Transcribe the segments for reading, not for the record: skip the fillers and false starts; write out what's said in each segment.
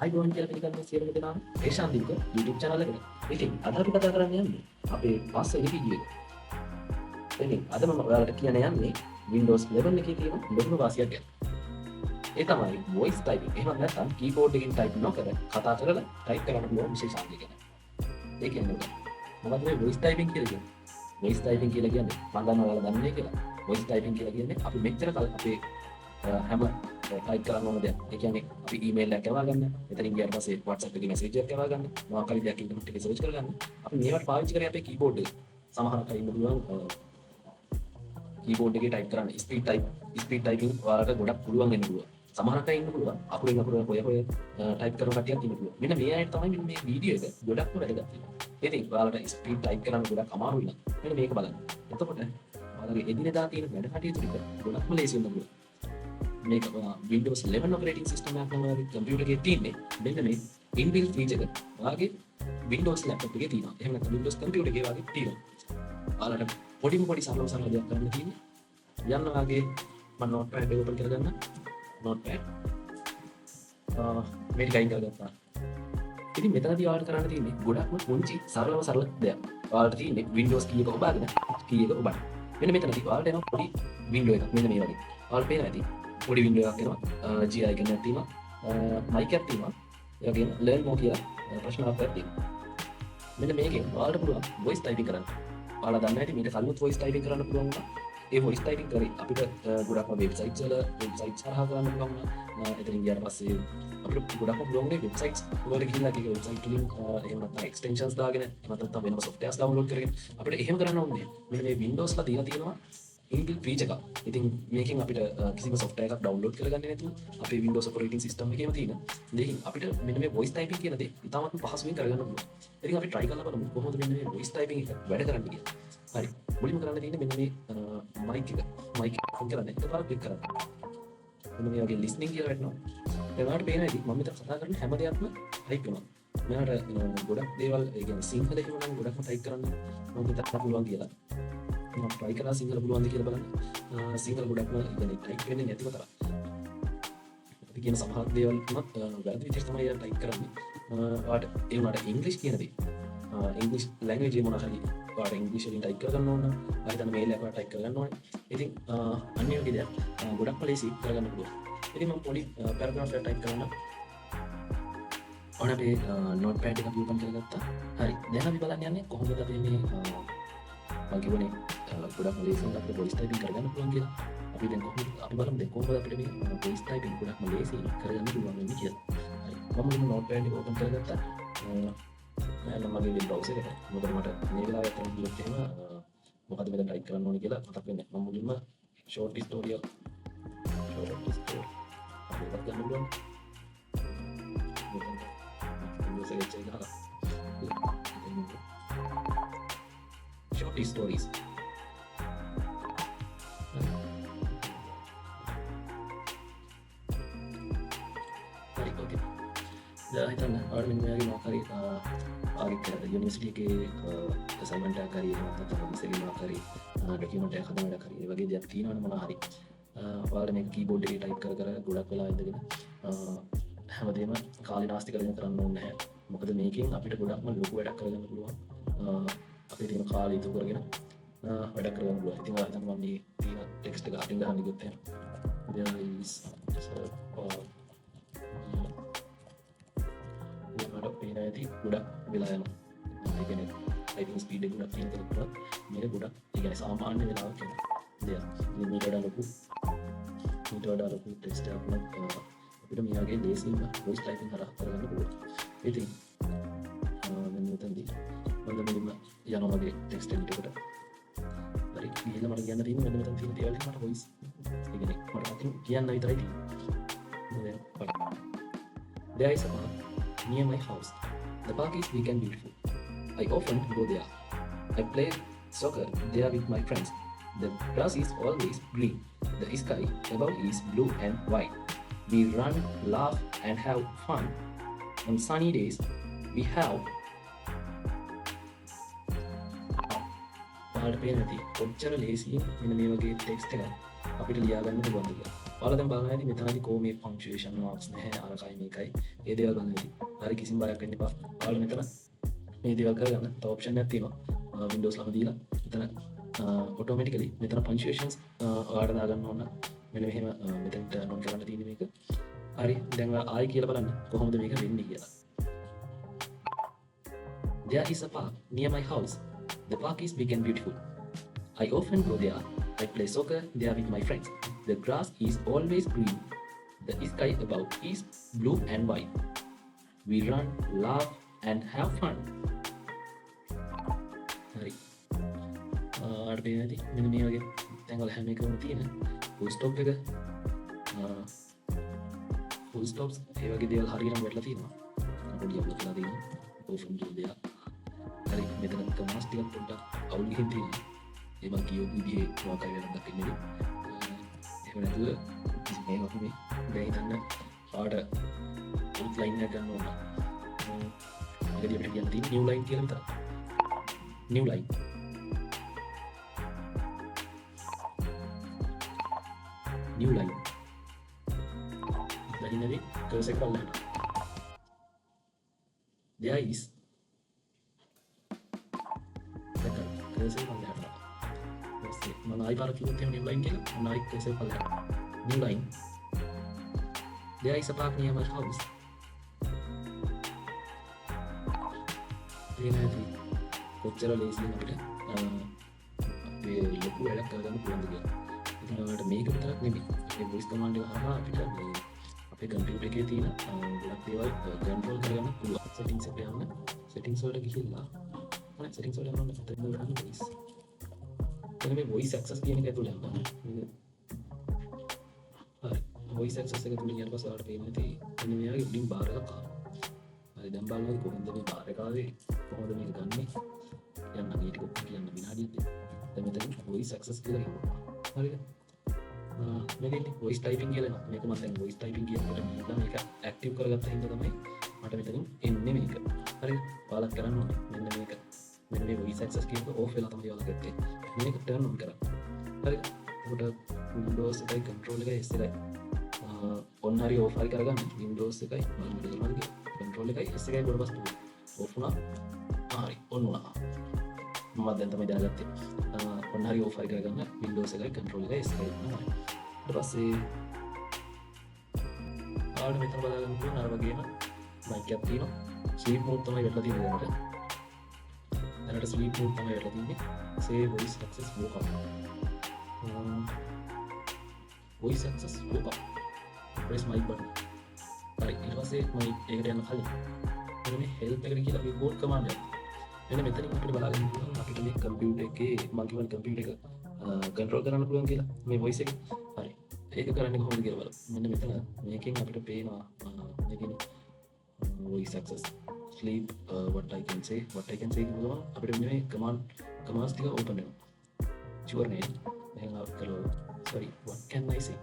ආයිබෝන් කියලා පිළිගන්න සියලුම දෙනාම ඒෂාන්දීපක YouTube channel එකට. ඉතින් අද අපි කතා කරන්න යන්නේ අපේ පස්වෙනි වීඩියෝ එක. ඉතින් අද මම ඔයාලට කියන්න යන්නේ Windows 11 එකේ තියෙන ලොකුම වාසියක් ගැන. ඒ තමයි voice typing. එහෙම නැත්නම් keyboard එකකින් type නොකර කතා කරලා type කරන්න පුළුවන් විශේෂාංගය ගැන. ඒ කියන්නේ මොකක්ද මේ voice typing කියලා කියන්නේ? voice typing කියලා කියන්නේ මම දන්නවා ඔයාලා දන්නේ කියලා. voice typing කියලා කියන්නේ අපි මෙච්චර කල් අපේ හැම ටයිප් කරන්න ඕන දෙයක්. ඒ කියන්නේ අපි ඊමේල් එකක් යවා ගන්න, එතනින් ගියාට පස්සේ WhatsApp එකේ මැසේජ් එකක් යවා ගන්න, මොකක් හරි දෙයක් ඉන්ටර්නෙට් එකේ සර්ච් කරගන්න. අපි මේවට පාවිච්චි කරේ අපේ කීබෝඩ් එක. සමහරක් අය ඉන්න පුළුවන් කීබෝඩ් එකේ ටයිප් කරන්න ස්පීඩ් ටයිපින් ඔයාලට ගොඩක් පුළුවන් වෙන්න පුළුවන්. සමහරක් අය ඉන්න පුළුවන් අකුරෙන් අකුර හොය ටයිප් කරන කට්ටියක් ඉන්න පුළුවන්. මෙන්න මේ අයට තමයි මේ වීඩියෝ එක ගොඩක්ම වැදගත් වෙන්නේ. ඉතින් ඔයාලට ස්පීඩ් ටයිප් කරන්න ගොඩක් අමාරුයි නම් මෙන්න මේක බලන්න. එතකොට ඔයාලගේ එදිනෙදා තියෙන වැඩ කටයුතු ටික ගොඩක්ම ලේසි වෙන්න පුළුවන්. මේක Windows 11 operating system එකක් නම් ඔයාගේ computer එකේ තියෙන්නේ. මෙන්න මේ inbuilt feature එක ඔයාගේ Windows laptop එකේ තියෙනවා. එහෙම නැත්නම් Windows computer එකේ වගේ තියෙනවා. ඔයාලට පොඩි සරල දෙයක් කරන්න තියෙන්නේ. යන්න ඔයාගේ මම notepad එක open කරගන්න. notepad මේක ගයින් කරගත්තා. ඉතින් මෙතනදී ඔයාලට කරන්න තියෙන්නේ ගොඩක්ම පුංචි සරල දෙයක්. ඔයාලට තියෙන්නේ Windows key එක ඔබාගෙන key එක ඔබන්න. මෙන්න මෙතනදී ඔයාලට එනවා පොඩි window එකක්. මෙන්න මේ වගේ. ඔයාලට පේනවා ඇති. පොඩි window එකක් එනවා. GI එකක් තියෙනවා. mic එකක් තියෙනවා. ඒ වගේම learn more කියලා ප්‍රශ්න හතරක් තියෙනවා. මෙන්න මේකෙන් ඔයාලට පුළුවන් voice typing කරන්න. ඔයාලා දන්නේ නැති මීට කලින් voice typing කරන්න පුළුවන් වුණා. ඒ voice typing කරේ අපිට ගොඩක්ම websites හරහා කරන්න පුළුවන් වුණා. එතනින් ගියාට පස්සේ අපිට ගොඩක්ම පුළුවන් නේ websites වලට ගිහිල්ලා ඒක website වලින් එහෙම නැත්නම් extensions දාගෙන එහෙම නැත්නම් වෙනම softwares download කරගෙන අපිට එහෙම කරන්න ඕනේ. මෙන්න මේ Windows ලා තියෙනවා inbuilt feature එකක්. ඉතින් මේකෙන් අපිට කිසිම software එකක් download කරගන්න නැතුව අපේ Windows operating system එකේම තියෙන දෙකින් අපිට මෙන්න මේ voice typing කියන දේ ඉතාමත් පහසුවෙන් කරගන්න පුළුවන්. ඉතින් අපි try කරලා බලමු කොහොමද මෙන්න මේ voice typing එක වැඩ කරන්නේ කියලා. හරි. මුලින්ම කරන්න තියෙන්නේ මෙන්න මේ mic එක on කරන්න. එකපාරක් click කරන්න. මෙන්න මේ වගේ listening කියලා වැටෙනවා. එතනට පේනවා ඉතින් මම මෙතන කතා කරන හැම දෙයක්ම type වෙනවා. මෙයාට ගොඩක් දේවල් ඒ කියන්නේ සිංහල එහෙම නම් ගොඩක්ම type කරන්න මම හිතන්න පුළුවන් කියලා. මම try කරලා සිංහල පුළුවන්ද කියලා බලන්න. සිංහල ගොඩක්ම يعني type වෙන්නේ නැතිව තරම්. අපි කියන සමහර දේවල් තුනක් වැරදි විදිහට තමයි යා type කරන්නේ. ඔයාට ඒ වුණාට English කියන දේ English language එක මොනවා හරි ඔයාට English වලින් type කරගන්න ඕන නම් ආයෙත් මේල් එකක් type කරගන්න ඕනේ. ඉතින් අනිත් වගේ දේවල් ගොඩක් ලේසි කරගන්න පුළුවන්. ඉතින් මම පොඩි paragraph එකක් type කරන්න. ඔන්න අපේ notepad එක අපි open කරගත්තා. හරි. දැන් අපි බලන්න යන්නේ කොහොමද අපි මේ මම කියවනේ ගොඩක් ලේසියෙන් අපිට voice typing කරගන්න පුළුවන් කියලා. අපි දැන් අපි බලමු දැන් කොහොමද අපිට මේ voice typing ගොඩක්ම ලේසියෙන් කරගන්න පුළුවන් වෙන්නේ කියලා. හරි. මම මේ notepad එක open කරගත්තා. මම මගේ browser එකට මොකද මට මේ වෙලාවට අතන ගියොත් එහෙම මොකද මෙතන type කරන්න ඕනේ කියලා මතක් වෙන්නේ. මම මුලින්ම short story අපි ගන්න පුළුවන්. short stories. හරි ඕකේ. දැන් හිතන්න ඔයාලා මෙන්න මෙයාගේ මොකක් හරි ආගේ යුනිවර්සිටි එකේ අසයින්මන්ට් එකක් හරි නැත්නම් ඔෆිස් එකේ මොකක් හරි ඩොකියුමන්ට් එකක් හදන වැඩක් හරි ඒ වගේ දෙයක් තියෙනවනේ මොනවා හරි. ඔයාලා මේ කීබෝඩ් එකේ ටයිප් කර ගොඩක් වෙලා ඉඳගෙන හැමදේම කාලේ නාස්ති කරගෙන කරන්න ඕනේ නැහැ. මොකද මේකෙන් අපිට ගොඩක්ම ලොකු වැඩක් කරගන්න පුළුවන්. අපේ තියෙන කාලය ඉතුරු කරගෙන වැඩක් කරගන්න පුළුවන්. ඉතින් ඔයාලා හිතන්න මම මේ තියෙන ටෙක්ස්ට් එක අටින් ගහන්න ගියොත් එහෙනම් there is මට පේන ඇති ගොඩක් වෙලා යනවා. ඒ කියන්නේ typing speed එක ගොඩක් තියෙන කෙනෙකුට මේක ගොඩක් ඒ කියන්නේ සාමාන්‍ය වෙලාවක් යනවා. දෙයක්. මේ මීට වඩා ලොකු ටෙක්ස්ට් එකක් නම් අපිට මේ වගේ ලේසියෙන් voice typing හරහා කරගන්න පුළුවන්. ඉතින් මෙන්න මෙතනදී මම මුලින්ම යනවා වගේ ටෙක්ස්ට් එකට. හරි. ගිහලා මට කියන්න තියෙන්නේ මෙන්න මෙතන තියෙන දේවල් මට voice ඒ කියන්නේ මට අතින් කියන්න විතරයි තියෙන්නේ. There is a park near my house. The park is big and beautiful. I often go there. I play soccer there with my friends. The grass is always green. The sky above is blue and white. We run, laugh and have fun. On sunny days, we have ඔයාලට පේන ඇති කොච්චර ලේසියෙන් මෙන්න මේ වගේ text එකක් අපිට ලියා ගන්න පුළුවන්ද කියලා. ඔයාලා දැන් බලන්න ඇති මෙතනදී කො මේ පංචුේෂන් මාක්ස් නැහැ අරකයි මේකයි ඒ දේවල් බලන්න ඇති. හරි කිසිම බයක් වෙන්න එපා. ඔයාලා මෙතන මේ දේවල් කරගන්න තව ඔප්ෂන් එකක් තියෙනවා Windows ළම දීලා. මෙතන automatically මෙතන punctuations ඔයාලට දාගන්න ඕන. මෙන්න මෙහෙම මෙතන turn on කරන්න තියෙන්නේ මේක. හරි දැන් ආයි කියලා බලන්න කොහොමද මේක වෙන්නේ කියලා. There is a park near my house. The park is big and beautiful. I often go there. I play soccer there with my friends. The grass is always green. The sky above is blue and white. We run, laugh and have fun. Hari. ආඩ පේනදී මෙන්න මේ වගේ තැන්වල හැම එකම තියෙන full stop එක full stops ඒ වගේ දේවල් හරියටම වැටලා තියෙනවා. පොඩි අප්ලෝඩ් කරලා තියෙනවා. open to there. හරි මෙතන කමාස් ටිකක් පොඩ්ඩක් අවුල් ගිහින් තියෙනවා. ඒ මං කියපු විදිහේ මොකක්ද වෙනදක් ඉන්නේ. එහෙම නැතුව මේ වගේ මේ දැන් හිතන්න ආඩ outline එක ගන්න ඕන. ඒකදී අපිට කියන්න තියෙන්නේ new line කියලා විතරයි. new line. new line. දැන් ඉන්නේ cursor එක බලන්න. there is cursor බලන්න. මම ආයි පාර කිව්වොත් එහෙම new line කියලා මම ආයි cursor බලන්න. new line. There is a park near my house. ඒනදී කොච්චර ලේසියෙන් අපිට අපේ ලොකු වැඩක් කරගන්න පුළුවන්ද කියලා. ඉතින් ඔයාලට මේක විතරක් නෙමෙයි. මේ voice command එක හරහා අපිට මේ අපේ කම්පියුටර් එකේ තියෙන ගොඩක් දේවල් control කරගන්න පුළුවන්. settings එකට යන්න. settings වලට ගිහිල්ලා අනේ settings වලට යන්න මෙතන ගන්න voice. එතන මේ voice access කියන එක ඇතුළේ යන්න. හරි. voice access එක තුලින් ඊට පස්සේ ඔයාලට පේන්නේ තියෙන්නේ මෙන්න මේ වගේ උඩින් බාර් එකක් ආවා. හරි දැන් බලන්න කොහොමද මේ බාර් එක ආවේ කොහොමද මේක ගන්නෙ යන්න මේ ටික කියන්න විනාඩියක් දැන් මෙතන voice access කියලා කියනවා. හරිද? මේකේ voice typing කියලා එනවා. මේක මම දැන් voice typing කියනකොට මේක active කරගත්ත හින්දා තමයි මට මෙතනින් එන්නේ මේක. හරිද? ඔයාලත් කරන්න ඕනේ මෙන්න මේක. මෙන්න මේ voice access කියනක off වෙලා තමයි ඔයාලා ගත්තේ. මේක turn on කරන්න. හරිද? එතකොට Windows එකයි control එකයි S එකයි on හරි off හරි කරගන්න. Windows එකයි මම control එකයි S එකයි ඊට පස්සේ off වුණා. හරි on වුණා. මම දැන් තමයි දැනගත්තේ. on හරි off හරි කරගන්න Windows එකයි control එකයි S එකයි වුණා. ඊට පස්සේ ආඩ මෙතන බලාගන්න පුළුවන් අර වගේම mic එකක් තියෙනවා. sleep mode තමයි වෙලා තියෙන්නේ දැනට. දැනට sleep mode තමයි වෙලා තියෙන්නේ. save voice access backup. voice access backup. press mic button. හරි ඊට පස්සේ මම ඒකට යන්න කලින් මෙන්න help එකට කියලා keyboard command එකක්. මෙන්න මෙතනින් අපිට බලාගන්න පුළුවන් අපිට මේ කම්පියුටර් එකේ මම කියවන කම්පියුටර් එක control කරන්න පුළුවන් කියලා මේ voice එක. හරි ඒක කරන්නේ කොහොමද කියලා බලමු. මෙන්න මෙතන මේකෙන් අපිට පේනවා මේකේ voice access sleep what I can say කියනවා අපිට මේ commands ටික open වෙනවා. your name දැන් අපිට sorry what can I say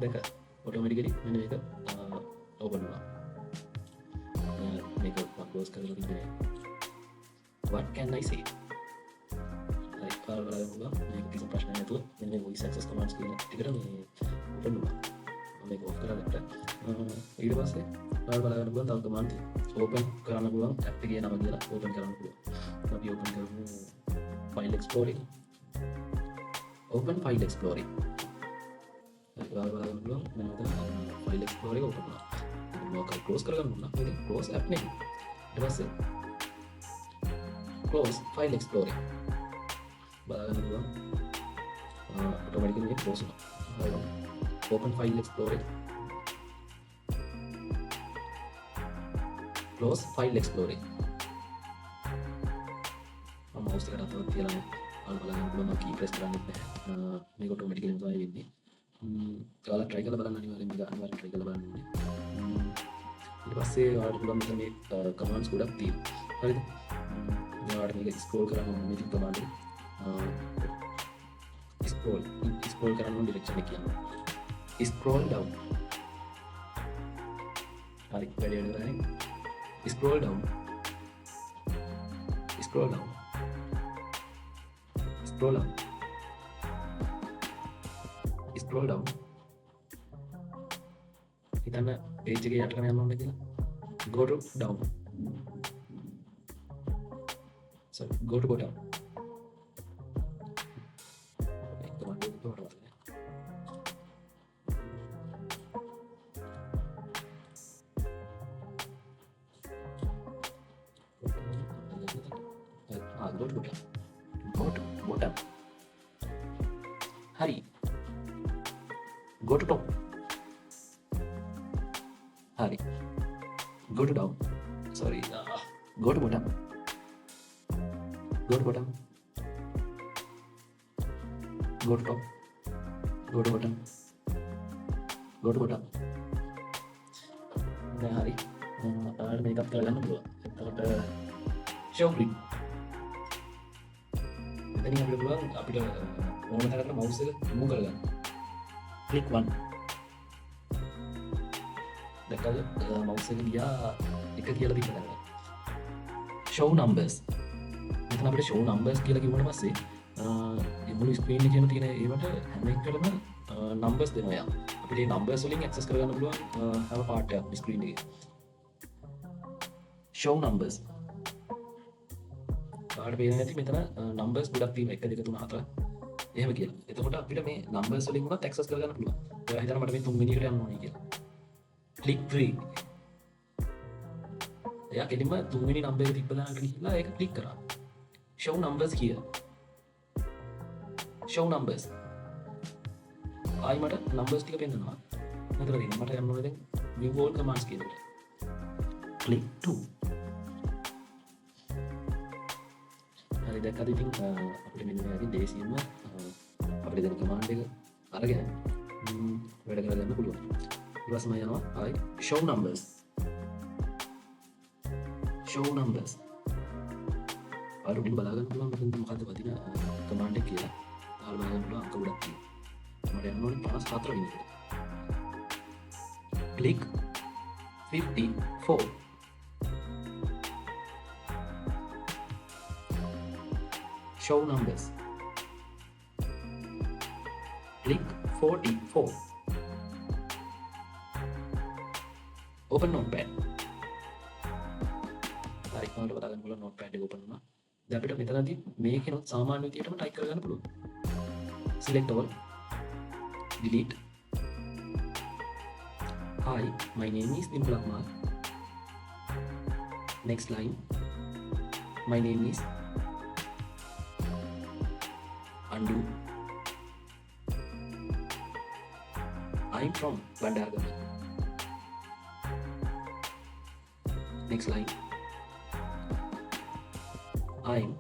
දැන් automatically මෙන්න මේක open වෙනවා. මේක close කරලා තිබුණේ what can I say හරි පාර බලන්න මේක කිසි ප්‍රශ්නයක් නැතුව මෙන්න මේ voice access commands කියන එකට මේ open වෙනවා. මේක off කරලා දැක්කා. ඊට පස්සේ පාර බලන්න පුළුවන් තව command open කරන්න පුළුවන් app එකේ නම කියලා open කරන්න පුළුවන්. අපි open කරමු file explorer. open file explorer. හරි පාර බලන්න පුළුවන් මෙන්න මෙතන file explorer එක open කරනවා. මොකක් close කරගන්න ඕන. මේක close app නෙමෙයි. ඊට පස්සේ close file explorer බලන්න පුළුවන් automatically මේක close වෙනවා. open file explorer close file explorer මම mouse එකට අතවත් තියලා බලන්න පුළුවන් මම key press කරන්නේ නැහැ. මේක automatically තමයි වෙන්නේ. ඔයාලා try කරලා බලන්න අනිවාර්යෙන් try කරලා බලන්න ඕනේ. ඊට පස්සේ ඔයාලට පුළුවන් මෙතන මේ commands ගොඩක් තියෙනවා. හරිද? ඔයාලට මේක scroll කරන්න ඕනේ මේ command එක. scroll කරන්න ඕනේ direction එක කියනවා. scroll down. හරි වැඩි වෙනවා. scroll down. scroll down. scroll up. scroll down. හිතන්න page එකේ යටට යන්න ඕනේ කියලා. Go to down. So go to bottom. Go to bottom. Go to bottom. Hurry. Go to top. Hurry. Go to down. Sorry. Go to bottom. Go to bottom. Go to top. Go to bottom. Go to bottom. Nah, hurry. Makeup කරගන්න පුළුවන්. එතකොට show grip. එතනින් අපිට පුළුවන් අපිට ඕන තරමට mouse එක move කරගන්න. Click 1. දැක්කද mouse එක ගියා එක කියලා තිබ්බ දැන්. Show numbers. මෙතන අපිට show numbers කියලා කිව්වට පස්සේ මේ මුළු screen එකේම තියෙන ඒවට හැම එකකටම numbers දෙනවා යා. අපිට මේ numbers වලින් access කරගන්න පුළුවන් හැම part එකක් screen එකේ. Show numbers. කාට පේන්නේ නැති මෙතන numbers ගොඩක් තියෙනවා 1 2 3 4 එහෙම කියලා. එතකොට අපිට මේ numbers වලින් උනත් access කරගන්න පුළුවන්. ඔයා හිතන මට මේ 3 වෙනි එකට යන්න ඕනේ කියලා. Click 3. එයා කෙලින්ම 3 වෙනි number එක තිබ්බ දාන්න ගිහිල්ලා ඒක click කරා. Show numbers here. Show numbers. ආයි මට numbers ටික පෙන්නනවා. මෙතන තියෙන මට යන්න ඕනේ දැන් view all commands කියන එකට. Click 2. හරි දැක්කද ඉතින් අපිට මෙන්න මේ වගේ දේශියෙන්ම අපිට දෙන command එක අරගෙන වැඩ කරගන්න පුළුවන්. ඊට පස්සේ මම යනවා ආයි show numbers. Show numbers. ඔයාලට බලා ගන්න පුළුවන් මෙතන මොකද්ද වදින command එක කියලා. ඔයාලා බලා ගන්න පුළුවන් අංක ගොඩක් තියෙනවා. මට යන්න ඕනේ 54 වෙනි එකට. Click 54. Show numbers. Click 44. Open notepad. හරි ඔයාලට බලා ගන්න පුළුවන් notepad එක open වුණා. දැන් අපිට මෙතනදී මේකේනොත් සාමාන්‍ය විදියටම type කරගන්න පුළුවන්. Select all. Delete. Hi, my name is Dimple Akmal. Next line. My name is undo. I'm from Bandaragama. Next line. I'm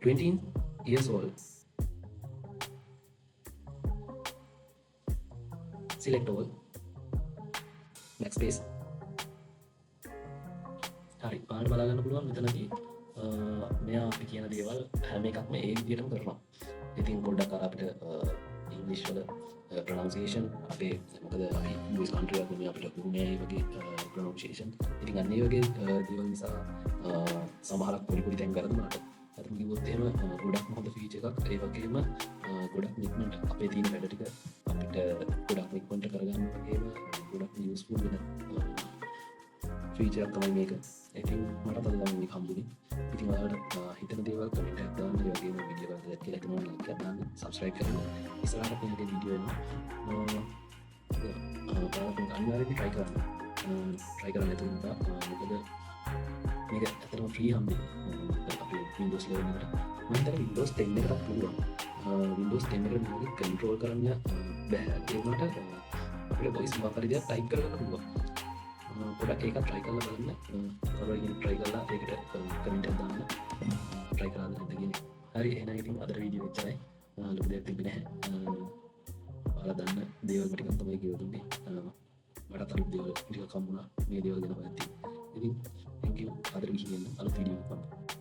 20 years old. Select all. Backspace. හරි ඔයාලට බලා ගන්න පුළුවන් මෙතනදී මෙයා අපි කියන දේවල් හැම එකක්ම ඒ විදිහටම කරනවා. ඉතින් පොඩ්ඩක් අර අපිට ඉංග්‍රීසි වල pronunciation අපේ මොකද අපි US country එකක් නෙමෙයි අපිට උරුමයි ඒ වගේ pronunciation. ඉතින් අන්න ඒ වගේ දේවල් නිසා සමහරක් පොඩි පොඩි තැන් වැරදුනාට අතන කිව්වොත් එහෙම ගොඩක් හොඳ ෆීචර් එකක්. ඒ වගේම ගොඩක් නික්මනට අපේ තියෙන වැඩ ටික අපිට ගොඩක් නික්මනට කරගන්න වගේම ගොඩක් යූස්ෆුල් වෙන ෆීචර් එකක් තමයි මේක. ඉතින් මට අද නම් මේක හම්බුනේ. ඉතින් ඔයාලට හිතන දේවල් කමෙන්ට් එකක් දාන්න. ඒ වගේම වීඩියෝ එකක් දැක්ක කියලා හිතනවා ලයික් එකක් දාන්න. සබ්ස්ක්‍රයිබ් කරන්න. ඉස්සරහට මේ වීඩියෝ එනවා. ඔයාලා අනිවාර්යයෙන් try කරන්න. try කරන්න එතකොට මොකද මේක ඇත්තටම ෆ්‍රී හම්බෙන්නේ. අපේ Windows 11 එකට. මම හිතන්නේ Windows 10 එකටත් පුළුවන්. Windows 10 එකට මේක control කරන්න බෑ. ඒ වුණාට අපිට voice මොකක් හරි දෙයක් type කරගන්න පුළුවන්. පොඩක් ඒක try කරලා බලන්න. කවුරුහරි try කරලා ඒකට comment එකක් දාන්න. try කරලා නැද්ද කියන්නේ. හරි එහෙනම් ඉතින් අද වීඩියෝ එච්චරයි. ලොකු දෙයක් තිබුණේ නැහැ. ඔයාලා දන්න දේවල් ටිකක් තමයි කියලා දුන්නේ. මටත් අලුත් දේවල් ටිකක් හම්බුණා මේ දේවල් ගැන හොයද්දී. ඉතින් thank you අදට ගිහින් අලුත් වීඩියෝ එකක්